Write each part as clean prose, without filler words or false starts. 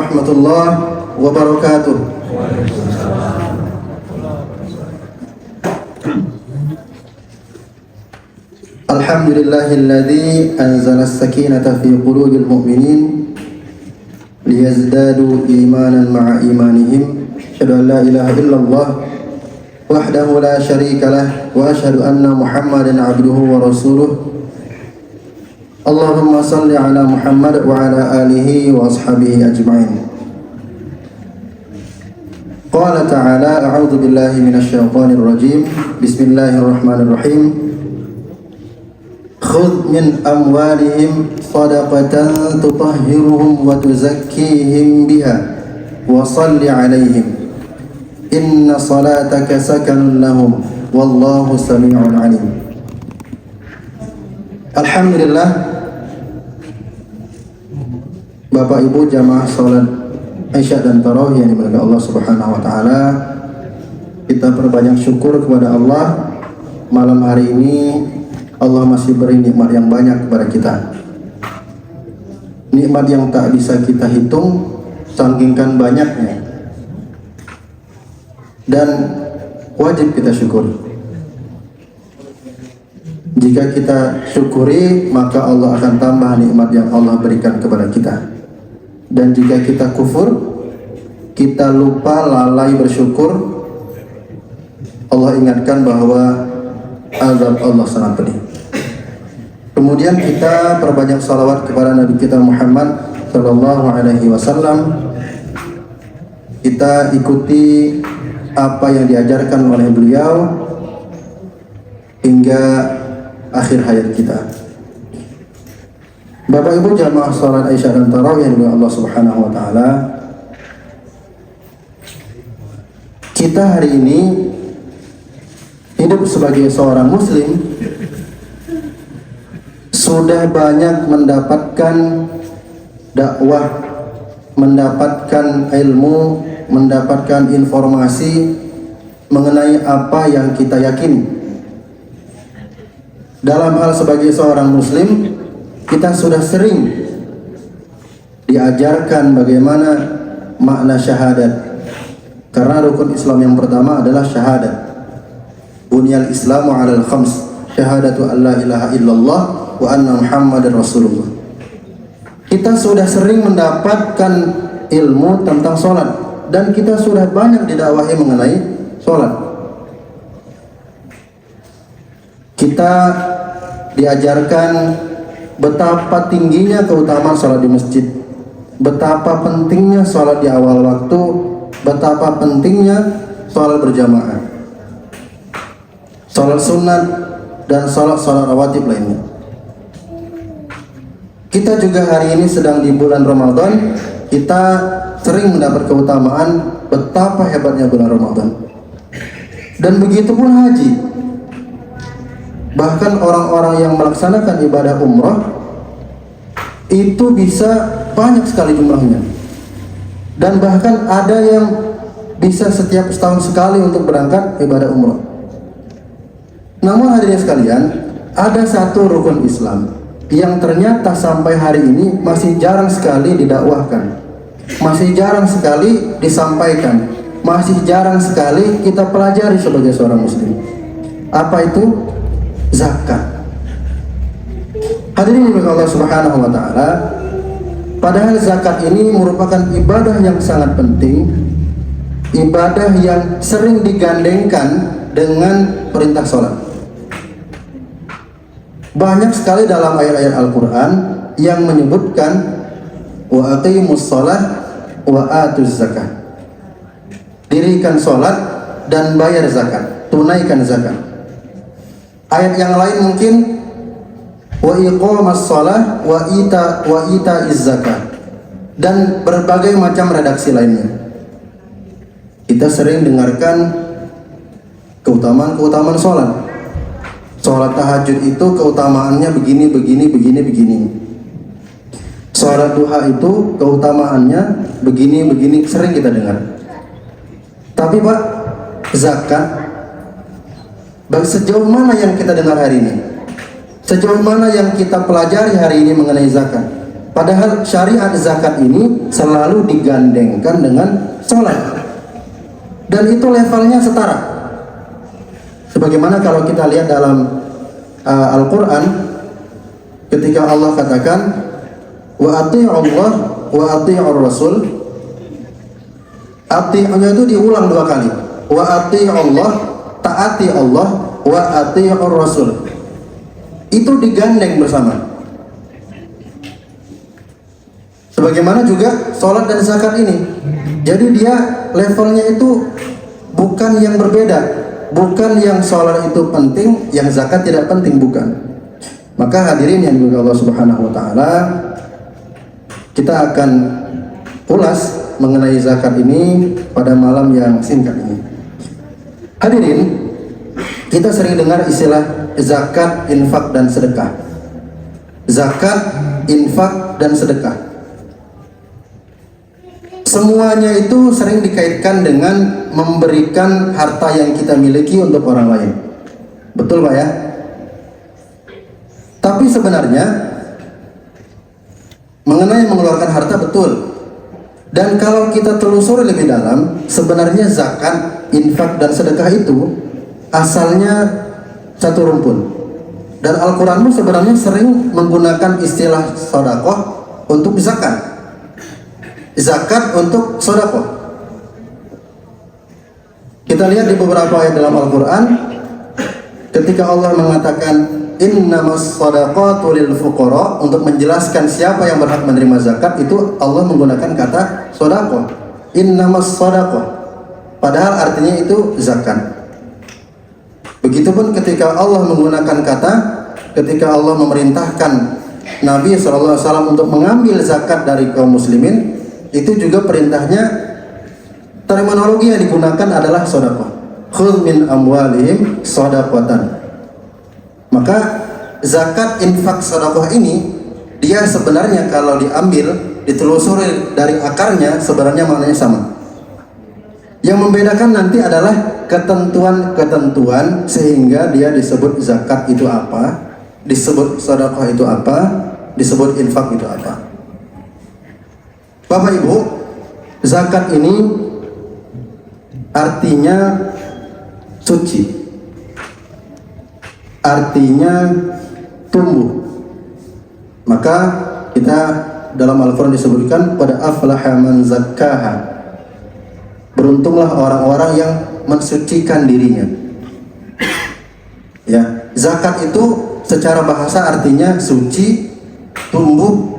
warahmatullahi wabarakatuh. Alhamdulillahilladzi anzala as-sakinata fi qulubil mu'minin liyazdadu imanan ma'a imanihim. Asyhadu an la ilaha illallah wahdahu la syarika lah wa asyhadu anna Muhammadan abduhu wa rasuluh. Allahumma salli ala Muhammad wa ala alihi wa ashabihi ajma'in. Qala ta'ala a'udzu billahi minasy syaithanir rajim. Bismillahirrahmanirrahim. Khudh min amwalihim shadaqatan tutahhiruhum wa tuzakkihim biha wa salli 'alaihim. Inna salataka sakanun lahum wallahu samii'un 'alim. Alhamdulillah, Bapak Ibu jamaah salat Isya dan Tarawih yang dimuliakan Allah Subhanahu wa taala, kita perbanyak syukur kepada Allah. Malam hari ini Allah masih beri nikmat yang banyak kepada kita. Nikmat yang tak bisa kita hitung saking banyaknya. Dan wajib kita syukuri. Jika kita syukuri, maka Allah akan tambah nikmat yang Allah berikan kepada kita. Dan jika kita kufur, kita lupa, lalai bersyukur, Allah ingatkan bahwa azab Allah sangat pedih. Kemudian kita perbanyak salawat kepada Nabi kita Muhammad sallallahu alaihi wasallam. Kita ikuti apa yang diajarkan oleh beliau hingga akhir hayat kita. Bapak Ibu jamaah salat Isya dan Tarawih yang dimuliakan Allah Subhanahu wa taala, kita hari ini hidup sebagai seorang muslim sudah banyak mendapatkan dakwah, mendapatkan ilmu, mendapatkan informasi mengenai apa yang kita yakini. Dalam hal sebagai seorang muslim, kita sudah sering diajarkan bagaimana makna syahadat. Karena rukun Islam yang pertama adalah syahadat. Bunyal Islamu 'alal khams, syahadatu an la ilaha illallah wa anna Muhammadar Rasulullah. Kita sudah sering mendapatkan ilmu tentang sholat, dan kita sudah banyak didakwahi mengenai sholat. Kita diajarkan betapa tingginya keutamaan sholat di masjid, betapa pentingnya sholat di awal waktu, betapa pentingnya sholat berjamaah, sholat sunat, dan sholat rawatib lainnya. Kita juga hari ini sedang di bulan Ramadan, kita sering mendapat keutamaan betapa hebatnya bulan Ramadan. Dan begitu pun haji. Bahkan orang-orang yang melaksanakan ibadah umrah itu bisa banyak sekali jumlahnya. Dan bahkan ada yang bisa setiap setahun sekali untuk berangkat ibadah umrah. Namun hadirin sekalian, ada satu rukun Islam yang ternyata sampai hari ini masih jarang sekali didakwahkan, masih jarang sekali disampaikan, masih jarang sekali kita pelajari sebagai seorang muslim. Apa itu? Zakat. Hadirin Allah Subhanahu wa taala, padahal zakat ini merupakan ibadah yang sangat penting, ibadah yang sering digandengkan dengan perintah sholat. Banyak sekali dalam ayat-ayat Al-Quran yang menyebutkan wa aqimus shalah wa atuz zakat. Dirikan sholat dan bayar zakat, tunaikan zakat. Ayat yang lain mungkin wa iqamas shalah wa itaiz zakat, dan berbagai macam redaksi lainnya. Kita sering dengarkan keutamaan sholat. Sholat tahajud itu keutamaannya begini. Sholat duha itu keutamaannya begini, sering kita dengar. Tapi Pak, zakat, sejauh mana yang kita dengar hari ini? Sejauh mana yang kita pelajari hari ini mengenai zakat? Padahal syariat zakat ini selalu digandengkan dengan sholat, dan itu levelnya setara. Sebagaimana kalau kita lihat dalam Al-Quran, ketika Allah katakan wa ati'u Allah wa ati'u Rasul, ati'unya itu diulang 2 kali, wa ati'u Allah, taati Allah, wa ati'u Rasul, itu digandeng bersama. Sebagaimana juga sholat dan zakat ini, jadi dia levelnya itu bukan yang berbeda, bukan yang sholat itu penting, yang zakat tidak penting, bukan. Maka hadirin yang dimuliakan Allah Subhanahu wa taala, kita akan ulas mengenai zakat ini pada malam yang singkat ini. Hadirin, kita sering dengar istilah zakat, infak, dan sedekah. Zakat, infak, dan sedekah. Semuanya itu sering dikaitkan dengan memberikan harta yang kita miliki untuk orang lain. Betul Pak ya? Tapi sebenarnya mengenai mengeluarkan harta betul. Dan kalau kita telusuri lebih dalam, sebenarnya zakat, infak, dan sedekah itu asalnya satu rumpun. Dan Al-Quran sebenarnya sering menggunakan istilah sedekah untuk zakat, zakat untuk sedekah. Kita lihat di beberapa ayat dalam Al-Quran, ketika Allah mengatakan innamas shadaqatu lil fuqara, untuk menjelaskan siapa yang berhak menerima zakat, itu Allah menggunakan kata sedekah, innamas shadaqah, padahal artinya itu zakat. Begitupun ketika Allah menggunakan kata, ketika Allah memerintahkan Nabi SAW untuk mengambil zakat dari kaum muslimin, itu juga perintahnya, terminologi yang digunakan adalah sedekah. Khudh min amwalihim shadaqatan. Maka zakat, infak, sedekah ini dia sebenarnya kalau diambil, ditelusuri dari akarnya, sebenarnya maknanya sama. Yang membedakan nanti adalah ketentuan-ketentuan sehingga dia disebut zakat itu apa, disebut sedekah itu apa, disebut infak itu apa. Bapak Ibu, zakat ini artinya suci, artinya tumbuh. Maka kita dalam Al-Quran disebutkan pada aflaha man zakkaha, beruntunglah orang-orang yang mensucikan dirinya. Ya, zakat itu secara bahasa artinya suci, tumbuh.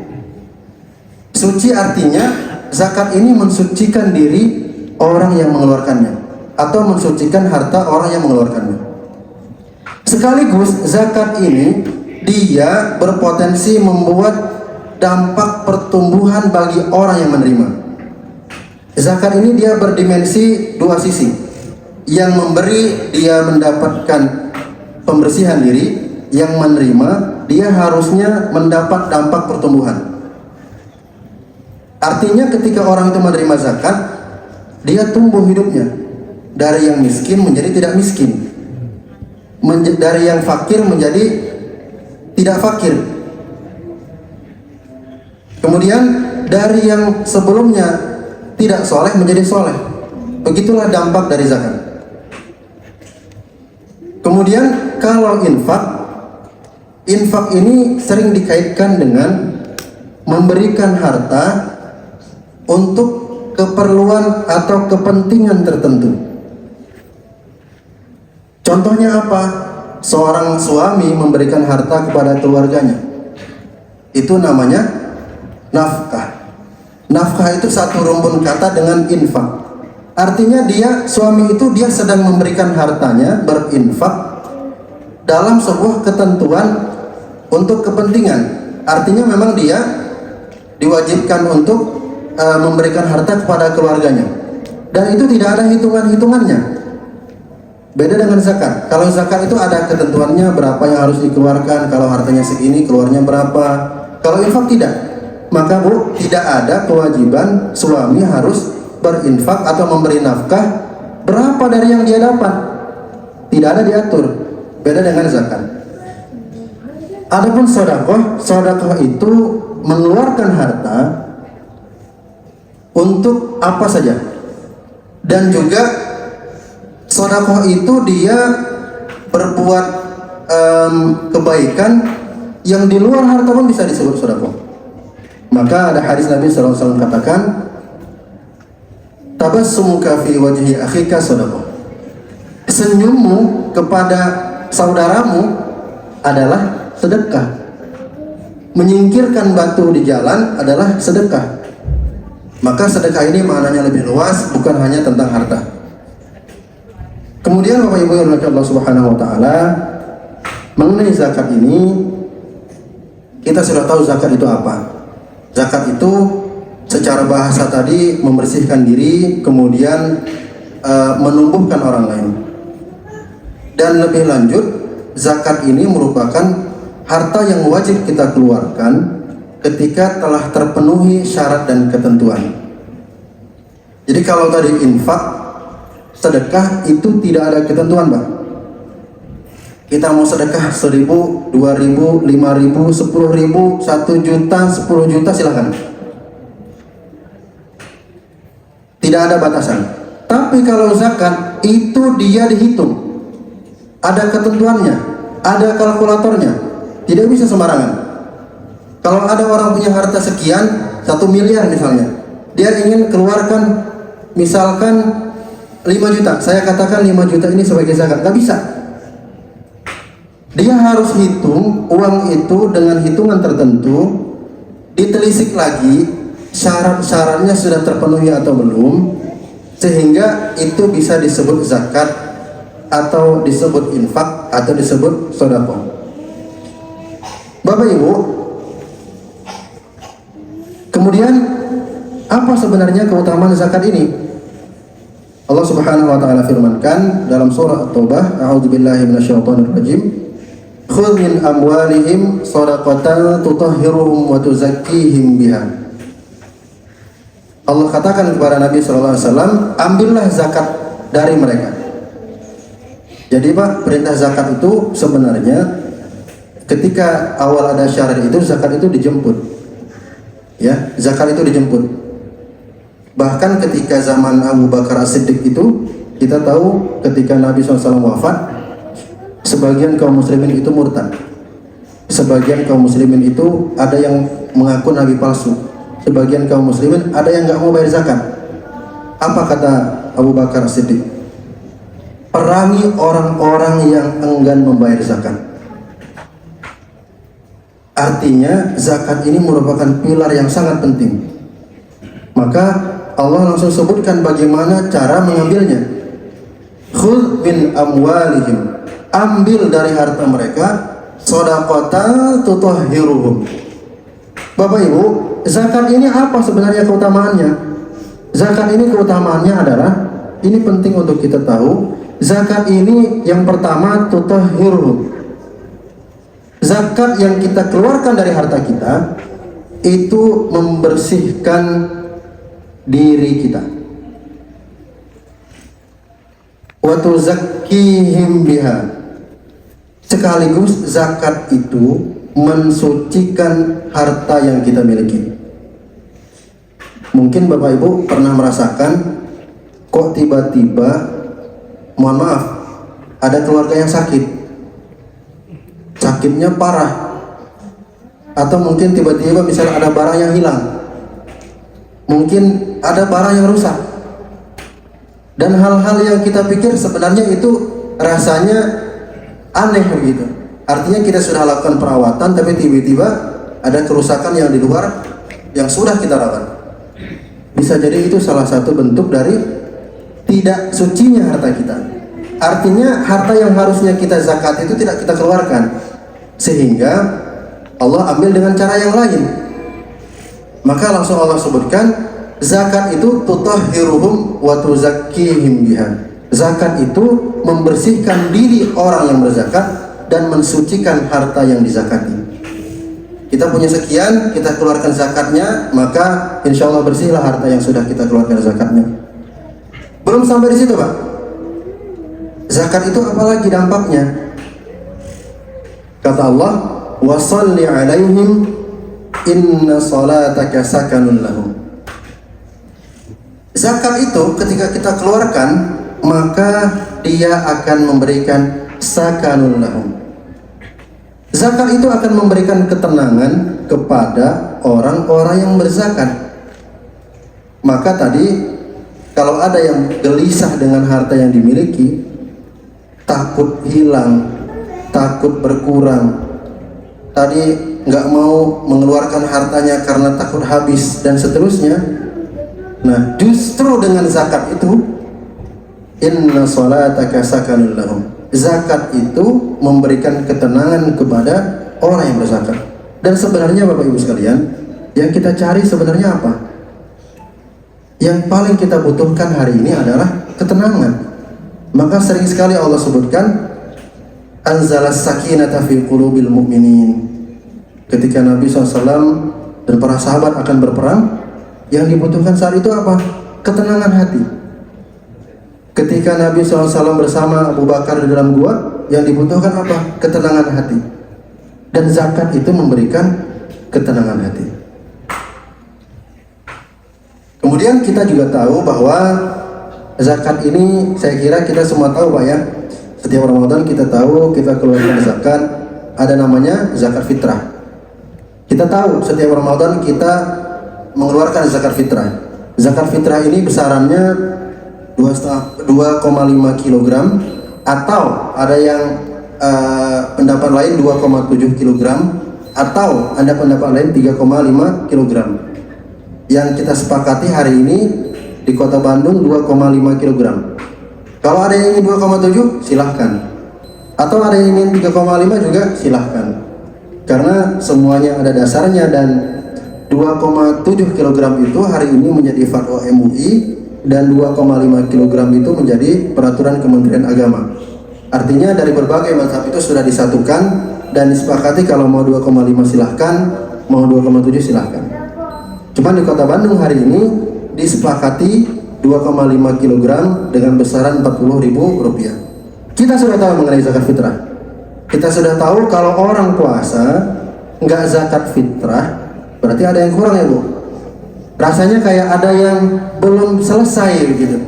Suci artinya zakat ini mensucikan diri orang yang mengeluarkannya, atau mensucikan harta orang yang mengeluarkannya. Sekaligus zakat ini dia berpotensi membuat dampak pertumbuhan bagi orang yang menerima. Zakat ini dia berdimensi 2 sisi. Yang memberi dia mendapatkan pembersihan diri, yang menerima dia harusnya mendapat dampak pertumbuhan. Artinya ketika orang itu menerima zakat, dia tumbuh hidupnya dari yang miskin menjadi tidak miskin, dari yang fakir menjadi tidak fakir. Kemudian dari yang sebelumnya tidak soleh menjadi soleh. Begitulah dampak dari zakat. Kemudian kalau infak ini sering dikaitkan dengan memberikan harta untuk keperluan atau kepentingan tertentu. Contohnya apa? Seorang suami memberikan harta kepada keluarganya, itu namanya nafkah. Nafkah itu satu rumpun kata dengan infak. Artinya suami itu sedang memberikan hartanya, berinfak dalam sebuah ketentuan untuk kepentingan. Artinya memang dia diwajibkan untuk memberikan harta kepada keluarganya, dan itu tidak ada hitungannya. Beda dengan zakat. Kalau zakat itu ada ketentuannya, berapa yang harus dikeluarkan, kalau hartanya segini keluarnya berapa. Kalau infak tidak. Maka Bu, tidak ada kewajiban suami harus berinfak atau memberi nafkah berapa dari yang dia dapat. Tidak ada diatur. Beda dengan zakat. Adapun sedekah itu mengeluarkan harta untuk apa saja. Dan juga sedekah itu dia berbuat kebaikan yang di luar harta pun bisa disebut sedekah. Maka ada hadis Nabi SAW katakan, tabassumuka fi wajhi akhika sedekah. Senyummu kepada saudaramu adalah sedekah. Menyingkirkan batu di jalan adalah sedekah. Maka sedekah ini maknanya lebih luas, bukan hanya tentang harta. Kemudian Bapak Ibu yang dirahmati Allah Subhanahu wa taala, mengenai zakat ini kita sudah tahu zakat itu apa. Zakat itu secara bahasa tadi membersihkan diri, kemudian menumbuhkan orang lain. Dan lebih lanjut, zakat ini merupakan harta yang wajib kita keluarkan ketika telah terpenuhi syarat dan ketentuan. Jadi kalau tadi infak, sedekah itu tidak ada ketentuan, Pak. Kita mau sedekah 1.000, 2.000, 5.000, 10.000, 1 juta, 10 juta silahkan. Tidak ada batasan. Tapi kalau zakat itu dia dihitung. Ada ketentuannya, ada kalkulatornya. Tidak bisa sembarangan. Kalau ada orang punya harta sekian, 1 miliar misalnya, dia ingin keluarkan misalkan 5 juta. Saya katakan 5 juta ini sebagai zakat. Gak bisa. Dia harus hitung uang itu dengan hitungan tertentu, ditelisik lagi syarat-syaratnya sudah terpenuhi atau belum, sehingga itu bisa disebut zakat atau disebut infak atau disebut sedekah. Bapak Ibu, kemudian apa sebenarnya keutamaan zakat ini? Allah Subhanahu wa taala firmankan dalam surah At-Taubah, a'udzubillahi minasyaitonir rajim, khudh min amwalihim shadaqatan tutahhiruhum wa tuzakkihim biha. Allah katakan kepada Nabi sallallahu alaihi wasallam, ambillah zakat dari mereka. Jadi Pak, perintah zakat itu sebenarnya ketika awal ada syarat itu, zakat itu dijemput. Ya, zakat itu dijemput. Bahkan ketika zaman Abu Bakar As-Siddiq itu, kita tahu ketika Nabi SAW wafat, sebagian kaum muslimin itu murtad. Sebagian kaum muslimin itu ada yang mengaku nabi palsu. Sebagian kaum muslimin ada yang nggak mau bayar zakat. Apa kata Abu Bakar As-Siddiq? Perangi orang-orang yang enggan membayar zakat. Artinya zakat ini merupakan pilar yang sangat penting. Maka Allah langsung sebutkan bagaimana cara mengambilnya. Khudh min amwalihim, ambil dari harta mereka, shadaqatan tutahhiruhum. Bapak Ibu, zakat ini apa sebenarnya keutamaannya? Zakat ini keutamaannya adalah, ini penting untuk kita tahu, zakat ini yang pertama tutahhiruhum. Zakat yang kita keluarkan dari harta kita itu membersihkan diri kita. Wa tuzakkihim biha. Sekaligus zakat itu mensucikan harta yang kita miliki. Mungkin Bapak Ibu pernah merasakan, kok tiba-tiba, mohon maaf, ada keluarga yang sakit. Sakitnya parah. Atau mungkin tiba-tiba misalnya ada barang yang hilang. Mungkin ada barang yang rusak. Dan hal-hal yang kita pikir sebenarnya itu rasanya aneh begitu. Artinya kita sudah lakukan perawatan, tapi tiba-tiba ada kerusakan yang di luar yang sudah kita rawat. Bisa jadi itu salah satu bentuk dari tidak sucinya harta kita. Artinya harta yang harusnya kita zakat itu tidak kita keluarkan, sehingga Allah ambil dengan cara yang lain. Maka langsung Allah sebutkan, zakat itu tutahhiruhum wa tuzakkihim biha. Zakat itu membersihkan diri orang yang berzakat dan mensucikan harta yang dizakati. Kita punya sekian, kita keluarkan zakatnya, maka insya Allah bersihlah harta yang sudah kita keluarkan zakatnya. Belum sampai di situ, Pak. Zakat itu apalagi dampaknya? Kata Allah, wa shalli alaihim inna salataka sakanun lahum. Zakat itu ketika kita keluarkan, maka dia akan memberikan sakanun lahum. Zakat itu akan memberikan ketenangan kepada orang-orang yang berzakat. Maka tadi kalau ada yang gelisah dengan harta yang dimiliki, takut hilang, takut berkurang, tadi nggak mau mengeluarkan hartanya karena takut habis dan seterusnya. Nah, justru dengan zakat itu, inna salataka sakanun lahum. Zakat itu memberikan ketenangan kepada orang yang berzakat. Dan sebenarnya Bapak Ibu sekalian, yang kita cari sebenarnya apa? Yang paling kita butuhkan hari ini adalah ketenangan. Maka sering sekali Allah sebutkan anzalas sakinata fi qulubil mu'minin. Ketika Nabi SAW dan para sahabat akan berperang, yang dibutuhkan saat itu apa? Ketenangan hati. Ketika Nabi SAW bersama Abu Bakar di dalam gua, yang dibutuhkan apa? Ketenangan hati. Dan zakat itu memberikan ketenangan hati. Kemudian kita juga tahu bahwa zakat ini, saya kira kita semua tahu Pak ya. Setiap Ramadan kita tahu kita keluarkan zakat, ada namanya zakat fitrah. Kita tahu setiap Ramadan kita mengeluarkan zakat fitrah. Zakat fitrah ini besarannya 2,5 kg atau ada yang pendapat lain 2,7 kg atau ada pendapat lain 3,5 kg. Yang kita sepakati hari ini di Kota Bandung 2,5 kg. Kalau ada yang ingin 2,7 silahkan, atau ada yang ingin 3,5 juga silahkan, karena semuanya ada dasarnya. Dan 2,7 kg itu hari ini menjadi fatwa MUI dan 2,5 kg itu menjadi peraturan Kementerian Agama. Artinya dari berbagai mazhab itu sudah disatukan dan disepakati kalau mau 2,5 silahkan, mau 2,7 silahkan. Cuma di Kota Bandung hari ini disepakati 2,5 kg dengan besaran Rp40.000. Kita sudah tahu mengenai zakat fitrah. Kita sudah tahu kalau orang puasa nggak zakat fitrah, berarti ada yang kurang ya Bu. Rasanya kayak ada yang belum selesai begitu.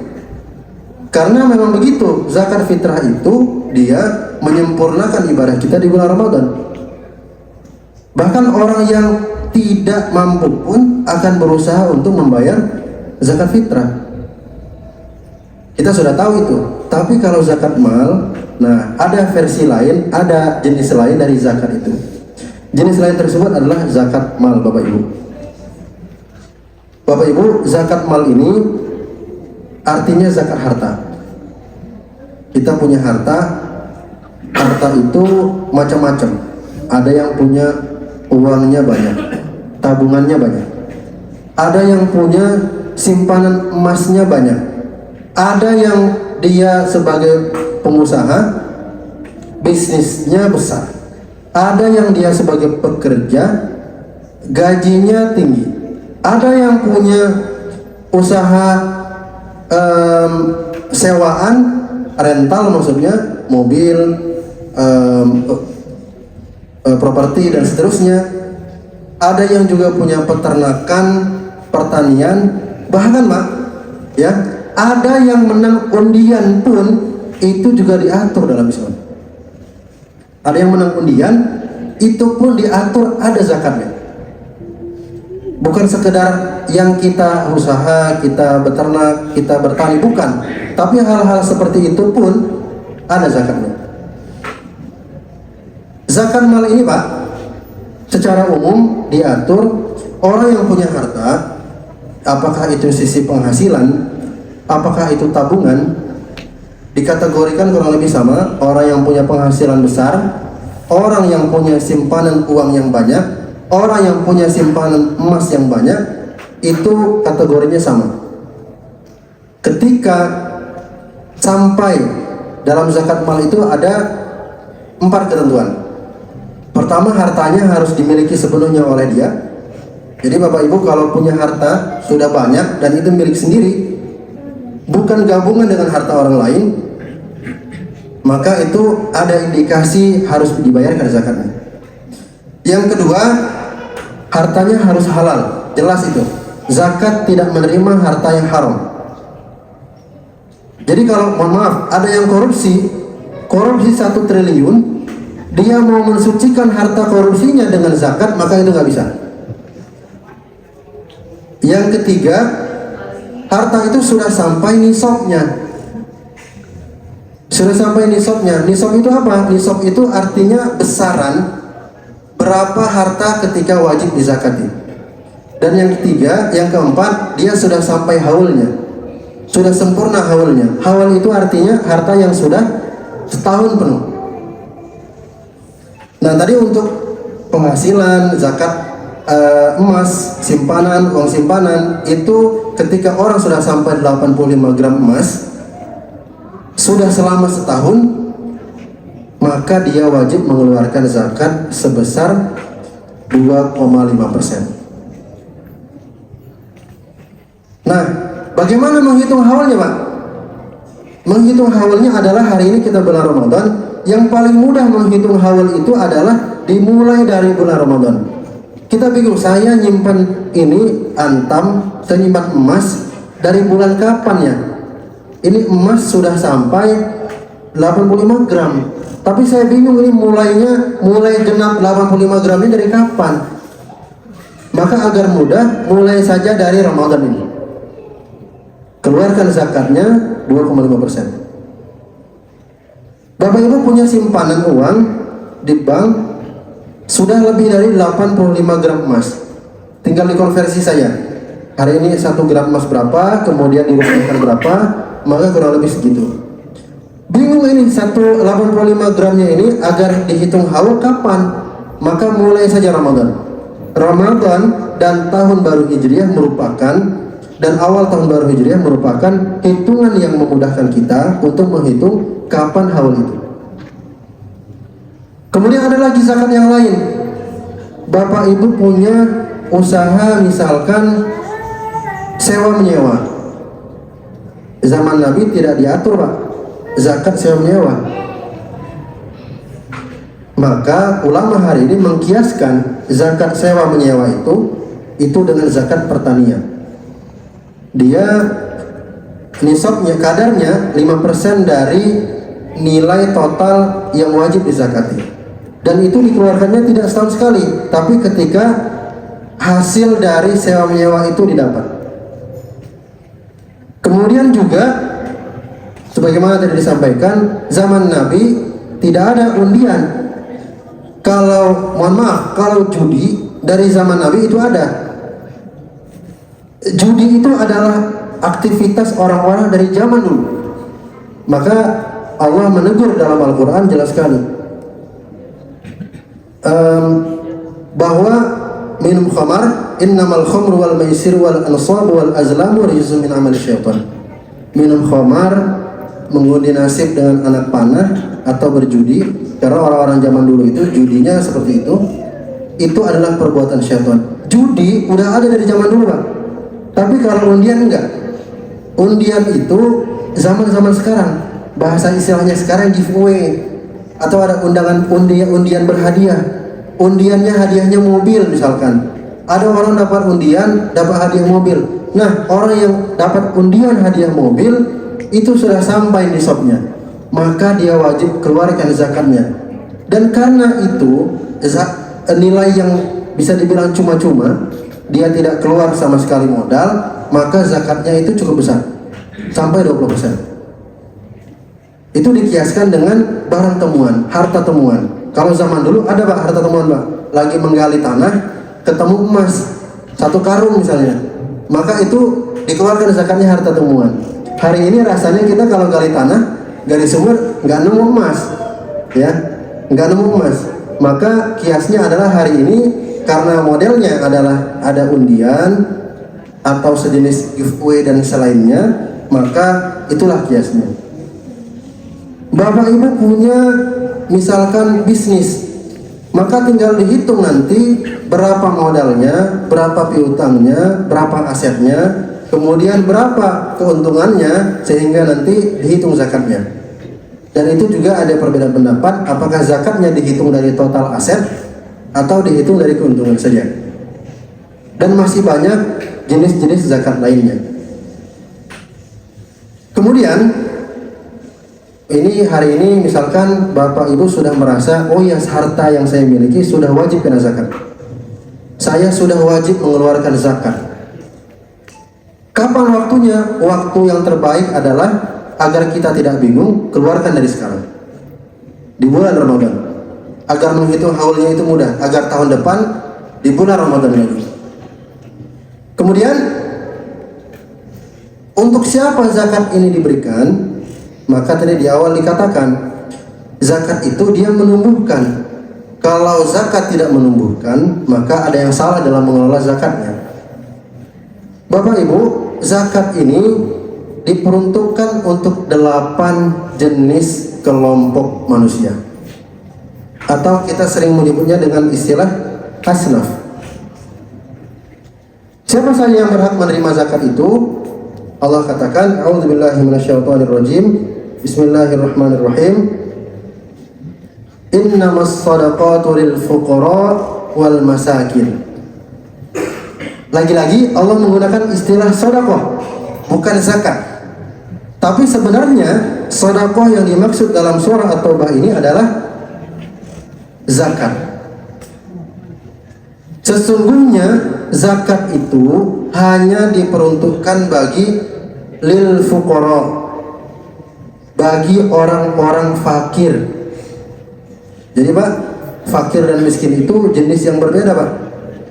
Karena memang begitu, zakat fitrah itu dia menyempurnakan ibadah kita di bulan Ramadan. Bahkan orang yang tidak mampu pun akan berusaha untuk membayar zakat fitrah. Kita sudah tahu itu. Tapi kalau zakat mal, nah ada versi lain, ada jenis lain dari zakat itu. Jenis lain tersebut adalah zakat mal, Bapak Ibu. Bapak Ibu, zakat mal ini artinya zakat harta. Kita punya harta, harta itu macam-macam. Ada yang punya uangnya banyak, tabungannya banyak. Ada yang punya simpanan emasnya banyak. Ada yang dia sebagai pengusaha, bisnisnya besar. Ada yang dia sebagai pekerja, gajinya tinggi. Ada yang punya usaha sewaan, rental maksudnya, mobil, properti dan seterusnya. Ada yang juga punya peternakan, pertanian, bahkan Mak, ya, ada yang menang undian pun itu juga diatur dalam Islam. Ada yang menang undian, itu pun diatur, ada zakatnya. Bukan sekedar yang kita usaha, kita beternak, kita bertani, bukan. Tapi hal-hal seperti itu pun ada zakatnya. Zakat mal ini Pak, secara umum diatur orang yang punya harta, apakah itu sisi penghasilan, apakah itu tabungan, dikategorikan kurang lebih sama. Orang yang punya penghasilan besar, orang yang punya simpanan uang yang banyak, orang yang punya simpanan emas yang banyak, itu kategorinya sama. Ketika sampai dalam zakat mal itu ada 4 ketentuan. Pertama, hartanya harus dimiliki sepenuhnya oleh dia. Jadi Bapak Ibu kalau punya harta sudah banyak dan itu milik sendiri, bukan gabungan dengan harta orang lain, maka itu ada indikasi harus dibayarkan zakatnya. Yang kedua, hartanya harus halal, jelas itu. Zakat tidak menerima harta yang haram. Jadi kalau mohon maaf ada yang korupsi 1 triliun, dia mau mensucikan harta korupsinya dengan zakat, maka itu nggak bisa. Yang ketiga, harta itu sudah sampai nisabnya. Sudah sampai nisabnya. Nisab itu apa? Nisab itu artinya besaran berapa harta ketika wajib dizakati. Dan yang ketiga, yang keempat, dia sudah sampai haulnya, sudah sempurna haulnya. Haul itu artinya harta yang sudah setahun penuh. Nah tadi untuk penghasilan zakat emas, simpanan, uang simpanan itu ketika orang sudah sampai 85 gram emas, sudah selama setahun, maka dia wajib mengeluarkan zakat sebesar 2,5%. Nah, bagaimana menghitung haulnya, Pak? Menghitung haulnya adalah hari ini kita bulan Ramadan. Yang paling mudah menghitung haul itu adalah dimulai dari bulan Ramadan. Kita bingung, saya nyimpan ini antam, saya nyimpan emas dari bulan kapan ya? Ini emas sudah sampai 85 gram. Tapi saya bingung ini mulai genap 85 gram ini dari kapan? Maka agar mudah, mulai saja dari Ramadan ini. Keluarkan zakatnya 2,5%. Bapak Ibu punya simpanan uang di bank sudah lebih dari 85 gram emas. Tinggal dikonversi saja. Hari ini 1 gram emas berapa, kemudian dirupiahkan berapa, maka kurang lebih segitu. Bingung ini 185 gramnya ini agar dihitung haul kapan? Maka mulai saja Ramadan. Ramadan dan tahun baru Hijriah dan awal tahun baru Hijriah merupakan hitungan yang memudahkan kita untuk menghitung kapan haul itu. Kemudian ada lagi zakat yang lain. Bapak Ibu punya usaha misalkan sewa menyewa. Zaman Nabi tidak diatur, Pak, zakat sewa menyewa. Maka ulama hari ini mengkiaskan zakat sewa menyewa itu dengan zakat pertanian. Dia nisabnya, kadarnya 5% dari nilai total yang wajib dizakati. Dan itu dikeluarkannya tidak setahun sekali, tapi ketika hasil dari sewa menyewa itu didapat. Kemudian juga sebagaimana tadi disampaikan, zaman Nabi tidak ada undian. Kalau judi dari zaman Nabi itu ada. Judi itu adalah aktivitas orang-orang dari zaman dulu. Maka Allah menegur dalam Al-Quran jelas sekali bahwa minum khamar, innamal khamru wal maisir wal ansab wal azlamu rijzun min amali syaitan. Minum khamar, mengundi nasib dengan anak panah atau berjudi, karena orang-orang zaman dulu itu judinya seperti itu adalah perbuatan syaitan. Judi udah ada dari zaman dulu, Pak. Tapi kalau undian enggak. Undian itu zaman-zaman sekarang. Bahasa istilahnya sekarang giveaway, atau ada undian berhadiah. Undiannya hadiahnya mobil misalkan. Ada orang dapat undian, dapat hadiah mobil. Nah, orang yang dapat undian hadiah mobil itu sudah sampai nisabnya, maka dia wajib keluarkan zakatnya. Dan karena itu nilai yang bisa dibilang cuma-cuma, dia tidak keluar sama sekali modal, maka zakatnya itu cukup besar, sampai 20%. Itu dikiaskan dengan barang temuan, harta temuan. Kalau zaman dulu ada, Pak, harta temuan, Pak. Lagi menggali tanah, ketemu emas 1 karung misalnya, maka itu dikeluarkan zakatnya harta temuan. Hari ini rasanya kita kalau gali tanah, gali sumur, nggak nemu emas, ya, nggak nemu emas. Maka kiasnya adalah hari ini, karena modelnya adalah ada undian atau sejenis giveaway dan selainnya, maka itulah kiasnya. Bapak Ibu punya misalkan bisnis, maka tinggal dihitung nanti berapa modalnya, berapa piutangnya, berapa asetnya, kemudian berapa keuntungannya, sehingga nanti dihitung zakatnya. Dan itu juga ada perbedaan pendapat, apakah zakatnya dihitung dari total aset atau dihitung dari keuntungan saja. dan masih banyak jenis-jenis zakat lainnya. Kemudian hari ini misalkan Bapak Ibu sudah merasa, oh ya, harta yang saya miliki sudah wajib kena zakat, saya sudah wajib mengeluarkan zakat. Kapan waktunya? Waktu yang terbaik adalah agar kita tidak bingung, keluarkan dari sekarang, di bulan Ramadan, agar menghitung haulnya itu mudah, agar tahun depan di bulan Ramadan lagi. Kemudian untuk siapa zakat ini diberikan? Maka tadi di awal dikatakan zakat itu dia menumbuhkan. Kalau zakat tidak menumbuhkan, maka ada yang salah dalam mengelola zakatnya. Bapak Ibu, zakat ini diperuntukkan untuk 8 jenis kelompok manusia, atau kita sering menyebutnya dengan istilah asnaf. Siapa saja yang berhak menerima zakat itu? Allah katakan, a'udzubillahi minasyaitonirrajim, bismillahirrahmanirrahim, innamas shadaqatu lil fuqara wal masakin. Lagi-lagi Allah menggunakan istilah sedekah, bukan zakat. Tapi sebenarnya sedekah yang dimaksud dalam surah At-Taubah ini adalah zakat. Sesungguhnya zakat itu hanya diperuntukkan bagi lil fuqara, bagi orang-orang fakir. Jadi Pak, fakir dan miskin itu jenis yang berbeda Pak.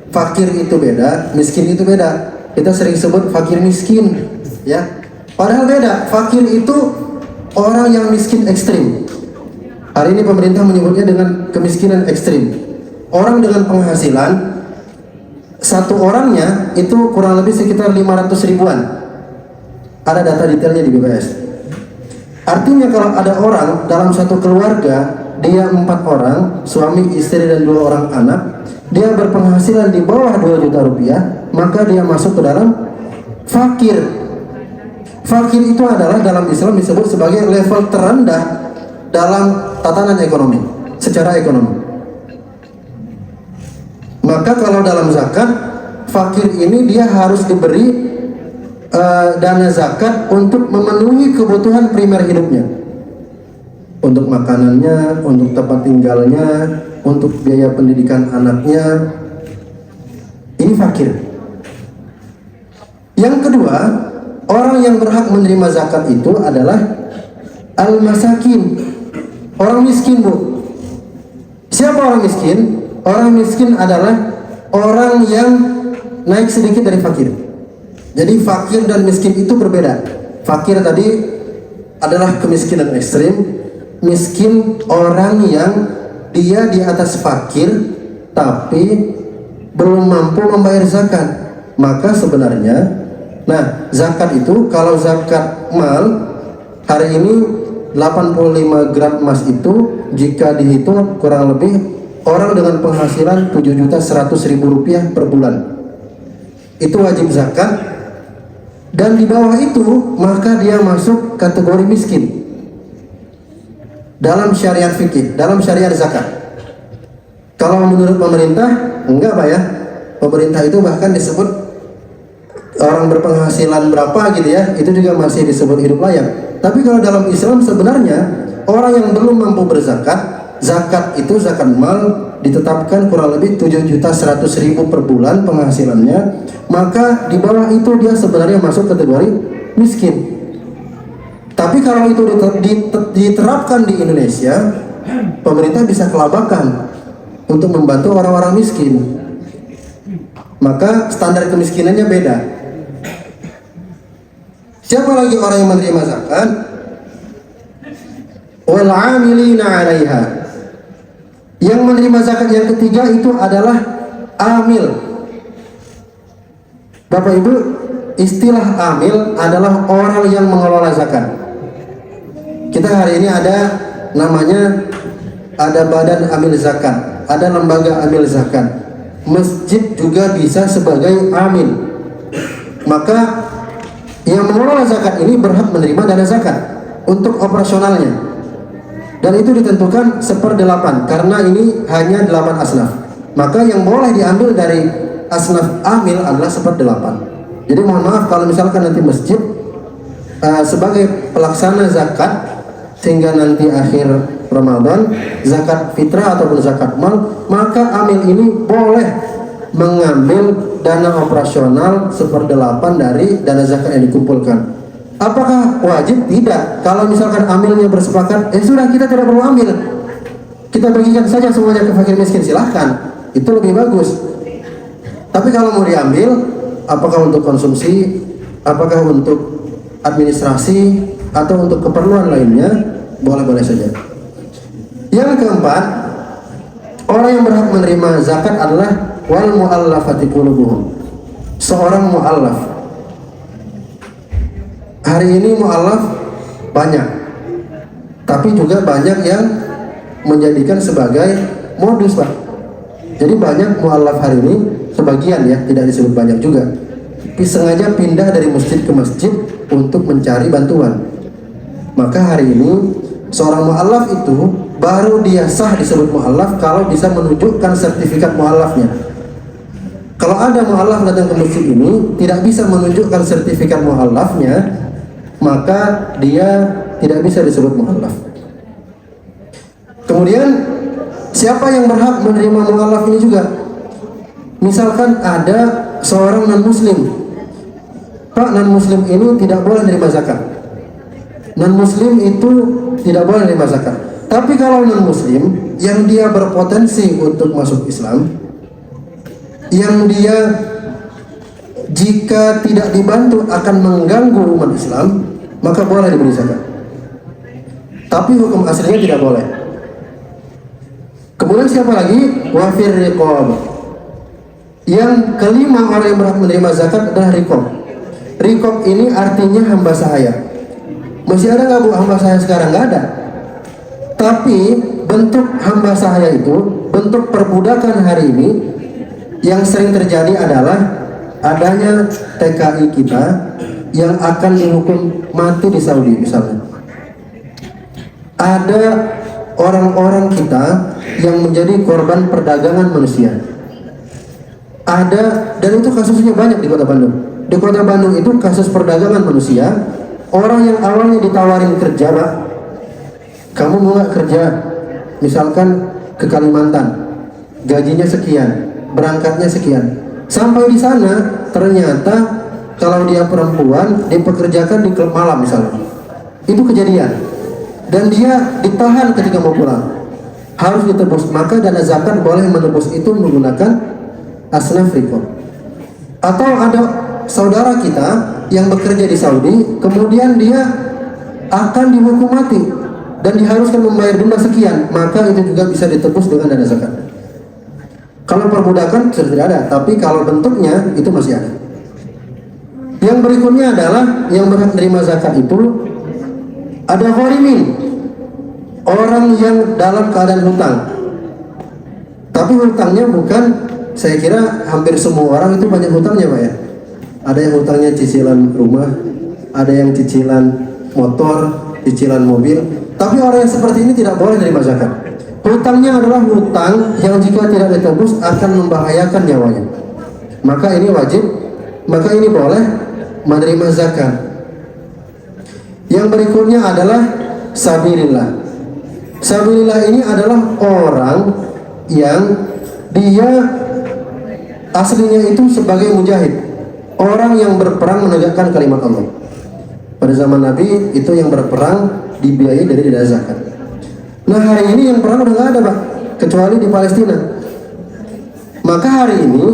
Fakir itu beda, miskin itu beda. Kita sering sebut fakir miskin, ya. Padahal beda. Fakir itu orang yang miskin ekstrim. Hari ini pemerintah menyebutnya dengan kemiskinan ekstrim. Orang dengan penghasilan satu orangnya itu kurang lebih sekitar 500 ribuan. Ada data detailnya di BPS. Artinya kalau ada orang dalam satu keluarga, dia 4 orang, suami, istri dan 2 orang anak, dia berpenghasilan di bawah 2 juta rupiah, maka dia masuk ke dalam fakir. Fakir itu adalah dalam Islam disebut sebagai level terendah dalam tatanan ekonomi, secara ekonomi. Maka kalau dalam zakat, fakir ini dia harus diberi dana zakat untuk memenuhi kebutuhan primer hidupnya, untuk makanannya, untuk tempat tinggalnya, untuk biaya pendidikan anaknya. Ini fakir. Yang kedua, orang yang berhak menerima zakat itu adalah al-masakin, orang miskin Bu. Siapa orang miskin? Orang miskin adalah orang yang naik sedikit dari fakir. Jadi fakir dan miskin itu berbeda. Fakir tadi adalah kemiskinan ekstrim. Miskin orang yang dia di atas fakir tapi belum mampu membayar zakat. Maka sebenarnya, nah, zakat itu kalau zakat mal hari ini 85 gram emas itu jika dihitung kurang lebih orang dengan penghasilan 7.100.000 rupiah per bulan itu wajib zakat, dan di bawah itu maka dia masuk kategori miskin dalam syariat fikih, dalam syariat zakat. Kalau menurut pemerintah enggak Pak ya, pemerintah itu bahkan disebut orang berpenghasilan berapa gitu ya, itu juga masih disebut hidup layak. Tapi kalau dalam Islam sebenarnya orang yang belum mampu berzakat, zakat itu zakat mal ditetapkan kurang lebih 7.100.000 per bulan penghasilannya, maka di bawah itu dia sebenarnya masuk kategori miskin. Tapi kalau itu diterapkan di Indonesia, pemerintah bisa kelabakan untuk membantu orang-orang miskin. Maka standar kemiskinannya beda. Siapa lagi orang yang menerima zakat? Wal 'amilina 'alaiha. Yang menerima zakat yang ketiga itu adalah amil. Bapak Ibu, istilah amil adalah orang yang mengelola zakat. Kita hari ini ada namanya, ada badan amil zakat, ada lembaga amil zakat. Masjid juga bisa sebagai amil. Maka yang mengelola zakat ini berhak menerima dana zakat untuk operasionalnya. Dan itu ditentukan 1/8 karena ini hanya 8 asnaf. Maka yang boleh diambil dari asnaf amil adalah 1/8. Jadi mohon maaf kalau misalkan nanti masjid sebagai pelaksana zakat sehingga nanti akhir Ramadan zakat fitrah ataupun zakat mal, maka amil ini boleh mengambil dana operasional 1/8 dari dana zakat yang dikumpulkan. Apakah wajib? Tidak. Kalau misalkan amilnya bersepakat, sudah kita tidak perlu ambil, kita bagikan saja semuanya ke fakir miskin, silahkan, itu lebih bagus. Tapi kalau mau diambil, apakah untuk konsumsi, apakah untuk administrasi, atau untuk keperluan lainnya, boleh-boleh saja. Yang keempat, orang yang berhak menerima zakat adalah wal mu'allafati qulubuhum, seorang mu'allaf. Hari ini mu'allaf banyak, tapi juga banyak yang menjadikan sebagai modus, Pak. Jadi banyak mu'allaf hari ini, sebagian ya, tidak disebut banyak juga, tapi sengaja pindah dari masjid ke masjid untuk mencari bantuan. Maka hari ini seorang mu'allaf itu baru dia sah disebut mu'allaf kalau bisa menunjukkan sertifikat mu'allafnya. Kalau ada mu'allaf datang ke masjid ini tidak bisa menunjukkan sertifikat mu'allafnya, maka dia tidak bisa disebut mu'allaf. Kemudian siapa yang berhak menerima mu'allaf ini juga? Misalkan ada seorang non-muslim, Pak, non-muslim ini tidak boleh menerima zakat. Non-muslim itu tidak boleh menerima zakat. Tapi kalau non-muslim yang dia berpotensi untuk masuk Islam, yang dia jika tidak dibantu akan mengganggu umat Islam, maka boleh diberi zakat. Tapi hukum aslinya tidak boleh. Kemudian siapa lagi? Wafir riqab. Yang kelima orang yang berhak menerima zakat adalah riqab. Riqab ini artinya hamba sahaya. Masih ada nggak Bu hamba sahaya sekarang? Nggak ada. Tapi bentuk hamba sahaya itu, bentuk perbudakan hari ini yang sering terjadi adalah adanya TKI kita yang akan dihukum mati di Saudi misalnya. Ada orang-orang kita yang menjadi korban perdagangan manusia. Ada, dan itu kasusnya banyak di Kota Bandung. Di Kota Bandung itu kasus perdagangan manusia. Orang yang awalnya ditawarin kerja, Pak, kamu mau nggak kerja misalkan ke Kalimantan, gajinya sekian, berangkatnya sekian. Sampai di sana ternyata kalau dia perempuan dipekerjakan di klub malam misalnya. Itu kejadian. Dan dia ditahan ketika mau pulang. Harus ditebus. Maka dana zakat boleh menebus itu menggunakan asnaf riqab. Atau ada saudara kita yang bekerja di Saudi, kemudian dia akan dihukum mati dan diharuskan membayar denda sekian, maka itu juga bisa ditebus dengan dana zakat. Kalau perbudakan sudah tidak ada, tapi kalau bentuknya itu masih ada. Yang berikutnya adalah yang berhak menerima zakat itu ada gharimin, orang yang dalam keadaan hutang. Tapi hutangnya bukan, saya kira hampir semua orang itu banyak hutangnya, Pak ya. Ada yang hutangnya cicilan rumah, ada yang cicilan motor, cicilan mobil. Tapi orang yang seperti ini tidak boleh menerima zakat. Hutangnya adalah hutang yang jika tidak ditebus akan membahayakan nyawanya. Maka ini wajib, maka ini boleh menerima zakat. Yang berikutnya adalah sabilillah. Sabilillah ini adalah orang yang dia aslinya itu sebagai mujahid, orang yang berperang menegakkan kalimat Allah. Pada zaman Nabi itu yang berperang dibiayai dari dana zakat. Nah hari ini yang perang udah nggak ada, Pak, kecuali di Palestina. Maka hari ini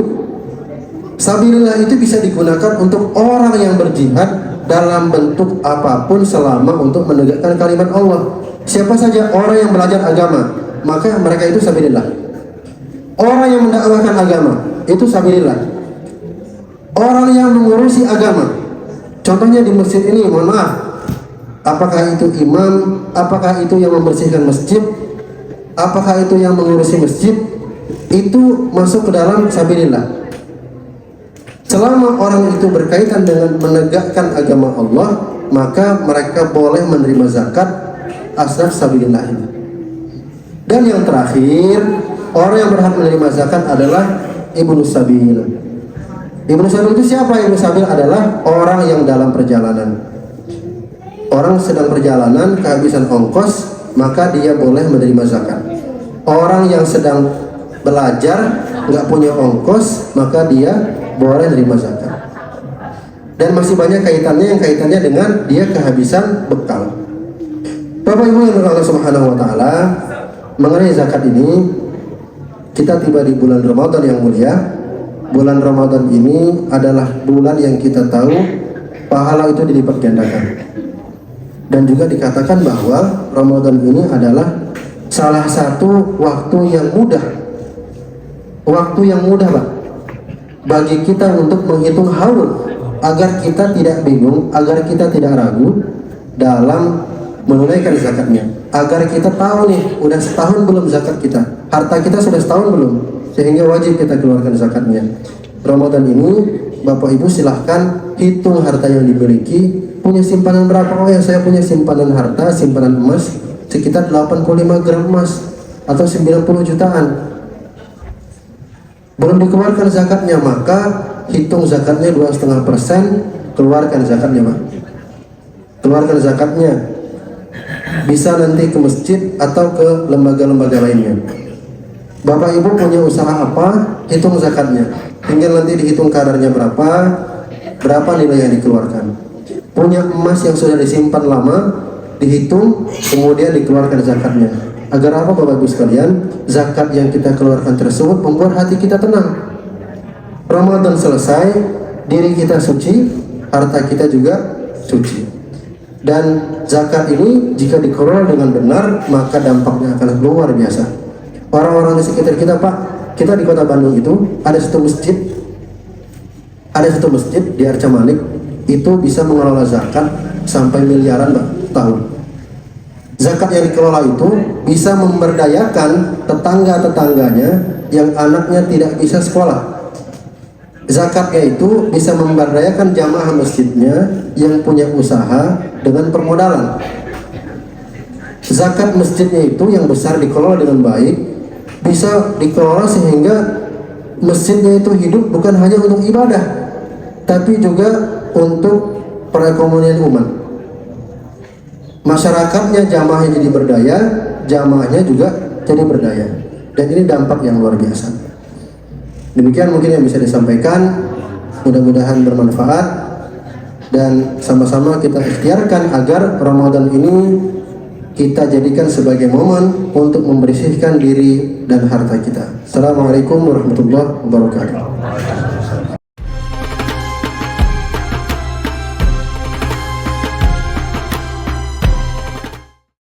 sabilillah itu bisa digunakan untuk orang yang berjihad dalam bentuk apapun selama untuk menegakkan kalimat Allah. Siapa saja orang yang belajar agama, maka mereka itu sabilillah. Orang yang mendakwahkan agama itu sabilillah. Orang yang mengurusi agama, contohnya di masjid ini, mohon maaf, apakah itu imam, apakah itu yang membersihkan masjid, apakah itu yang mengurusi masjid, itu masuk ke dalam sabilillah. Selama orang itu berkaitan dengan menegakkan agama Allah, maka mereka boleh menerima zakat asnaf sabilillah ini. Dan yang terakhir, orang yang berhak menerima zakat adalah ibnu sabil. Ibnu Sabil itu siapa? Ibnu Sabil adalah orang yang dalam perjalanan. Orang sedang perjalanan kehabisan ongkos, maka dia boleh menerima zakat. Orang yang sedang belajar nggak punya ongkos, maka dia boleh menerima zakat. Dan masih banyak kaitannya dengan dia kehabisan bekal. Bapak Ibu yang Allah Subhanahu wa taala, mengenai zakat ini kita tiba di bulan Ramadan yang mulia. Bulan Ramadan ini adalah bulan yang kita tahu pahala itu dilipat gandakan. Dan juga dikatakan bahwa Ramadan ini adalah salah satu waktu yang mudah. Waktu yang mudah, Pak, bagi kita untuk menghitung haul, agar kita tidak bingung, agar kita tidak ragu dalam menunaikan zakatnya. Agar kita tahu nih, udah setahun belum zakat kita, harta kita sudah setahun belum, sehingga wajib kita keluarkan zakatnya. Ramadan ini Bapak Ibu silahkan hitung harta yang dimiliki, punya simpanan berapa. Oh ya, saya punya simpanan harta, simpanan emas sekitar 85 gram emas atau 90 jutaan, belum dikeluarkan zakatnya, maka hitung zakatnya 2,5%, keluarkan zakatnya, Pak. Keluarkan zakatnya. Bisa nanti ke masjid atau ke lembaga-lembaga lainnya. Bapak Ibu punya usaha apa, hitung zakatnya. Tinggal nanti dihitung kadarnya berapa nilai yang dikeluarkan. Punya emas yang sudah disimpan lama, dihitung, kemudian dikeluarkan zakatnya. Agar apa Bapak Ibu sekalian? Zakat yang kita keluarkan tersebut membuat hati kita tenang. Ramadan selesai, diri kita suci, harta kita juga suci. Dan zakat ini jika dikelola dengan benar, maka dampaknya akan luar biasa. Orang-orang di sekitar kita, Pak, kita di kota Bandung itu ada satu masjid di Arca Manik itu bisa mengelola zakat sampai miliaran, Pak, tahun. Zakat yang dikelola itu bisa memberdayakan tetangga-tetangganya yang anaknya tidak bisa sekolah. Zakatnya itu bisa memberdayakan jamaah masjidnya yang punya usaha dengan permodalan. Zakat masjidnya itu yang besar dikelola dengan baik, bisa dikelola sehingga masjidnya itu hidup bukan hanya untuk ibadah, tapi juga untuk perekonomian umat. Masyarakatnya, jamaahnya jadi berdaya, jamaahnya juga jadi berdaya. Dan ini dampak yang luar biasa. Demikian mungkin yang bisa disampaikan, mudah-mudahan bermanfaat dan sama-sama kita ikhtiarkan agar Ramadan ini kita jadikan sebagai momen untuk membersihkan diri dan harta kita. Assalamualaikum warahmatullahi wabarakatuh.